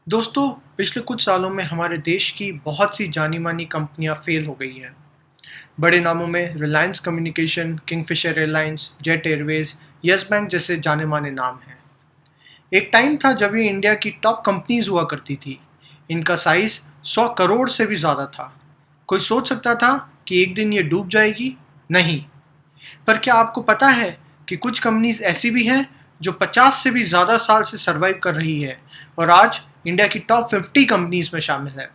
दोस्तों, पिछले कुछ सालों में हमारे देश की बहुत सी जानी-मानी कंपनियां फेल हो गई हैं। बड़े नामों में Reliance communication, Kingfisher airlines, jet Airways, yes bank जैसे जाने-माने नाम हैं। एक टाइम था जब ये इंडिया की टॉप कंपनीज हुआ करती थी। इनका साइज 100 करोड़ से भी ज़्यादा था। कोई सोच सकता था कि एक दिन ये डूब जाएगी? नहीं। पर क्या आपको पता है कि कुछ कंपनीज ऐसी भी हैं जो 50 से भी ज़्यादा साल से सर्वाइव कर रही है और आज इंडिया की टॉप 50 कंपनीज में शामिल है।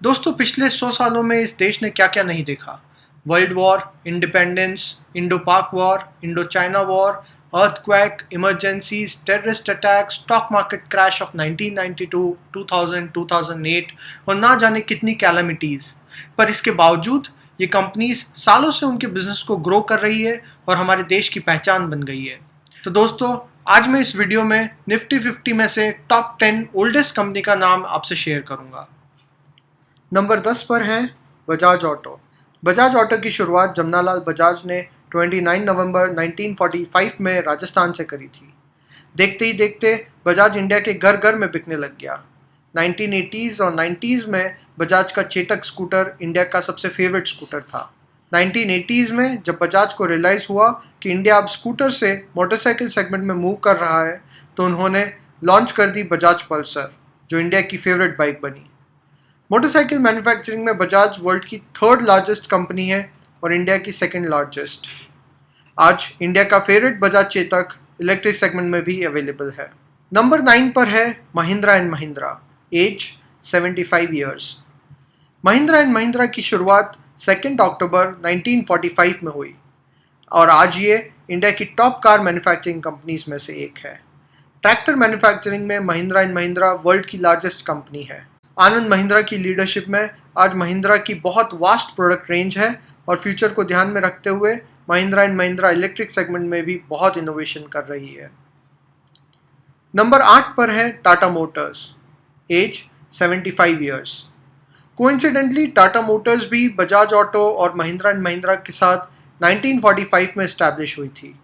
दोस्तों, पिछले 100 सालों में इस देश ने क्या क्या नहीं देखा। वर्ल्ड वॉर, इंडिपेंडेंस, इंडो पाक war, Indo China war, earthquake, emergencies, terrorist attack, stock market crash of 1992, 2000, 2008 और ना जाने कितनी कैलामिटीज। पर इसके बावजूद ये कंपनीज सालों से उनके बिजनेस को ग्रो कर रही है और हमारे देश की पहचान बन गई है। तो दोस्तों, आज मैं इस वीडियो में निफ्टी 50 में से टॉप 10 ओल्डेस्ट कंपनी का नाम आपसे शेयर करूंगा। नंबर 10 पर है बजाज ऑटो। बजाज ऑटो की शुरुआत जमनालाल बजाज ने 29 नवंबर 1945 में राजस्थान से करी थी। देखते ही देखते बजाज इंडिया के घर घर में बिकने लग गया। 1980s और 90s में बजाज का चेतक स्कूटर इंडिया का सबसे फेवरेट स्कूटर था। 1980s में जब बजाज को रियलाइज़ हुआ कि इंडिया अब स्कूटर से मोटरसाइकिल सेगमेंट में मूव कर रहा है, तो उन्होंने लॉन्च कर दी बजाज पल्सर, जो इंडिया की फेवरेट बाइक बनी। मोटरसाइकिल मैन्युफैक्चरिंग में बजाज वर्ल्ड की थर्ड लार्जेस्ट कंपनी है और इंडिया की सेकंड लार्जेस्ट। आज इंडिया का favourite Bajaj Chetak electric segment में भी अवेलेबल है। नंबर 9 पर है Mahindra and Mahindra, age 75 years. Mahindra and Mahindra की शुरुआत 2 अक्टूबर 1945 में हुई और आज ये इंडिया की टॉप कार मैन्युफैक्चरिंग कंपनीज में से एक है। ट्रैक्टर मैन्युफैक्चरिंग में महिंद्रा एंड महिंद्रा वर्ल्ड की लार्जेस्ट कंपनी है। आनंद महिंद्रा की लीडरशिप में आज महिंद्रा की बहुत वास्ट प्रोडक्ट रेंज है और फ्यूचर को ध्यान में रखते हुए Mahindra and Mahindra electric segment में भी बहुत इनोवेशन कर रही है। नंबर 8 पर है Tata Motors, age 75 years. Coincidentally Tata Motors भी बजाज ऑटो और महिंद्रा एंड महिंद्रा के साथ 1945 में इस्टेब्लिश हुई थी।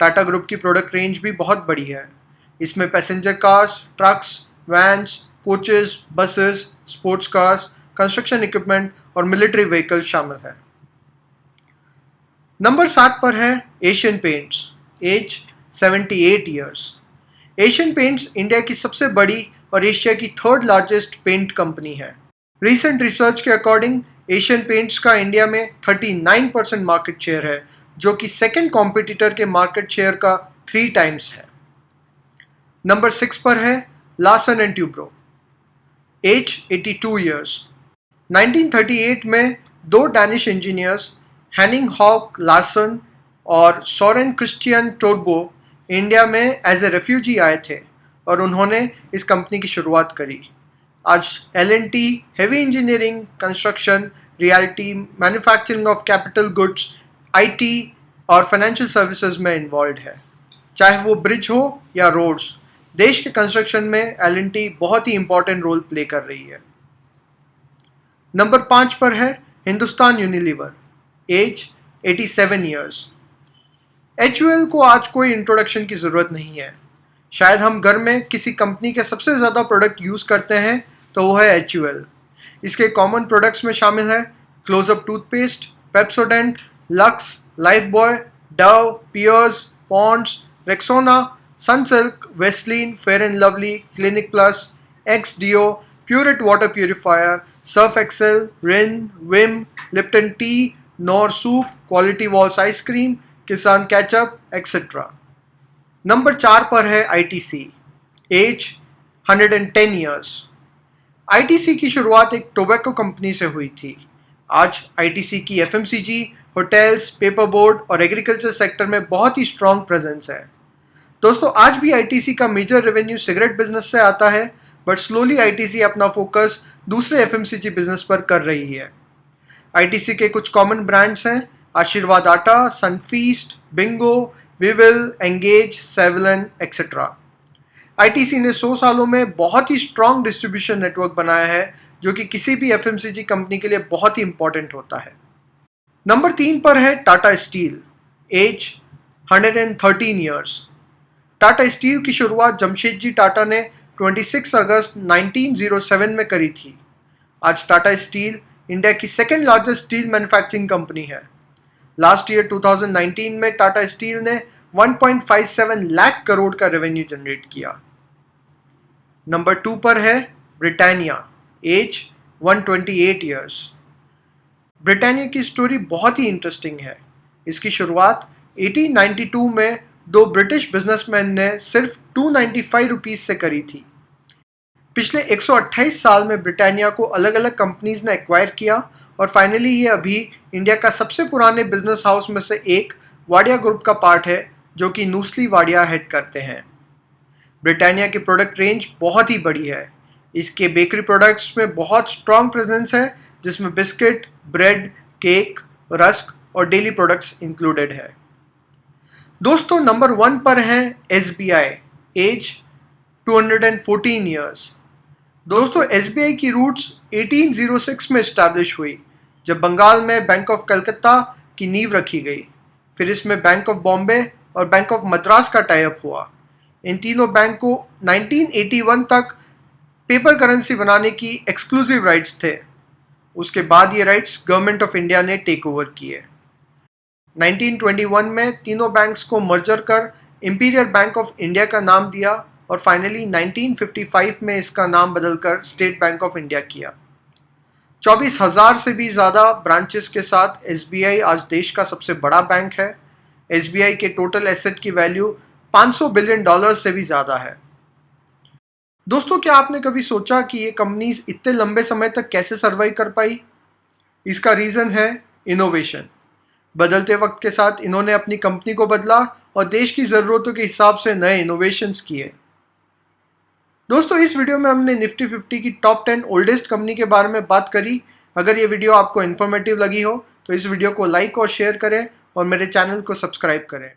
टाटा ग्रुप की प्रोडक्ट रेंज भी बहुत बड़ी है। इसमें passenger cars, trucks, vans, coaches, buses, sports cars, construction equipment और मिलिट्री व्हीकल शामिल है। नंबर 7 पर है Asian Paints, age 78 years. Asian Paints India की सबसे बड़ी और एशिया की थर्ड लार्जेस्ट पेंट कंपनी है। रिसेंट रिसर्च के अकॉर्डिंग एशियन पेंट्स का इंडिया में 39% मार्केट शेयर है, जो कि सेकेंड कॉम्पिटिटर के मार्केट शेयर का 3 टाइम्स है। नंबर 6 पर है Larsen and Toubro, age 82 years. 1938 में दो Danish engineers Henning Holck Larsen और सोरेन क्रिस्टियन टोरबो इंडिया में एज ए रेफ्यूजी आए थे और उन्होंने इस कंपनी की शुरुआत करी। आज L&T heavy engineering, construction, realty, manufacturing of capital goods, IT और फाइनेंशियल सर्विसेज में इन्वॉल्व है। चाहे वो ब्रिज हो या रोड्स, देश के कंस्ट्रक्शन में L&T बहुत ही इंपॉर्टेंट रोल प्ले कर रही है। नंबर 5 पर है Hindustan Unilever, age 87 years. HUL को आज कोई इंट्रोडक्शन की ज़रूरत नहीं है। शायद हम घर में किसी कंपनी के सबसे ज़्यादा प्रोडक्ट यूज़ करते हैं तो वो है HUL। इसके कॉमन प्रोडक्ट्स में शामिल है Closeup toothpaste, Pepsodent, Lux, Lifebuoy, Dove, Pears, Pond's, Rexona, Sunsilk, Vaseline, Fair and Lovely, Clinic Plus, Axe Deo, Pureit water purifier, Surf Excel, Rin, Vim, Lipton tea, Knorr soup, Kwality Wall's ice cream, Kisan ketchup, etcetera. Number 4 पर है ITC, as 110 years. ITC की शुरुआत एक tobacco company से हुई थी। आज ITC की FMCG, होटल्स, पेपर बोर्ड और एग्रीकल्चर सेक्टर में बहुत ही स्ट्रॉन्ग प्रेजेंस है। दोस्तों, आज भी ITC का मेजर रेवेन्यू सिगरेट बिजनेस से आता है, बट स्लोली ITC अपना फोकस दूसरे FMCG बिजनेस पर कर रही है। ITC के कुछ कॉमन ब्रांड्स हैं Aashirvaad atta, Sunfeast, Bingo, Vivel, Engage, Savlon, etcetera. ITC ने 100 सालों में बहुत ही स्ट्रॉन्ग डिस्ट्रीब्यूशन नेटवर्क बनाया है, जो कि किसी भी FMCG कंपनी के लिए बहुत ही इंपॉर्टेंट होता है। नंबर 3 पर है Tata Steel, age 113 years. Tata Steel की शुरुआत जमशेदजी टाटा ने 26 अगस्त 1907 में करी थी। आज टाटा स्टील इंडिया की second largest steel manufacturing company है। लास्ट ईयर 2019 में टाटा स्टील ने 1.57 लाख करोड़ का रेवेन्यू जनरेट किया। नंबर 2 पर है ब्रिटानिया, एज 128 ईयर्स। ब्रिटानिया की स्टोरी बहुत ही इंटरेस्टिंग है। इसकी शुरुआत 1892 में दो ब्रिटिश बिजनेसमैन ने सिर्फ 295 रुपीस से करी थी। पिछले 128 साल में ब्रिटानिया को अलग अलग कंपनीज ने एक्वायर किया और फाइनली ये अभी इंडिया का सबसे पुराने बिजनेस हाउस में से एक वाडिया ग्रुप का पार्ट है, जो कि नूस्ली वाडिया हेड करते हैं। ब्रिटानिया की प्रोडक्ट रेंज बहुत ही बड़ी है। इसके बेकरी प्रोडक्ट्स में बहुत स्ट्रॉन्ग प्रेजेंस है, जिसमें बिस्किट, ब्रेड, केक, रस्क और डेली प्रोडक्ट्स इंक्लूडेड है। दोस्तों, नंबर 1 पर है SBI, एज 214 ईयर्स। दोस्तों, SBI की रूट्स 1806 में इस्टेब्लिश हुई, जब बंगाल में बैंक ऑफ कलकत्ता की नींव रखी गई। फिर इसमें बैंक ऑफ बॉम्बे और बैंक ऑफ मद्रास का टाई अप हुआ। इन तीनों बैंक को 1981 तक पेपर करेंसी बनाने की एक्सक्लूसिव राइट्स थे। उसके बाद ये राइट्स गवर्नमेंट ऑफ इंडिया ने टेक ओवर किए। 1921 में तीनों बैंक्स को मर्जर कर इंपीरियल बैंक ऑफ इंडिया का नाम दिया और फाइनली 1955 में इसका नाम बदलकर स्टेट बैंक ऑफ इंडिया किया। 24,000 से भी ज़्यादा ब्रांचेस के साथ SBI आज देश का सबसे बड़ा बैंक है। SBI के टोटल एसेट की वैल्यू $500 बिलियन से भी ज़्यादा है। दोस्तों, क्या आपने कभी सोचा कि ये कंपनीज इतने लंबे समय तक कैसे सर्वाइव कर पाई? इसका रीज़न है इनोवेशन। बदलते वक्त के साथ इन्होंने अपनी कंपनी को बदला और देश की ज़रूरतों के हिसाब से नए इनोवेशंस किए। दोस्तों, इस वीडियो में हमने निफ्टी 50 की टॉप 10 ओल्डेस्ट कंपनी के बारे में बात करी। अगर ये वीडियो आपको इन्फॉर्मेटिव लगी हो तो इस वीडियो को लाइक और शेयर करें और मेरे चैनल को सब्सक्राइब करें।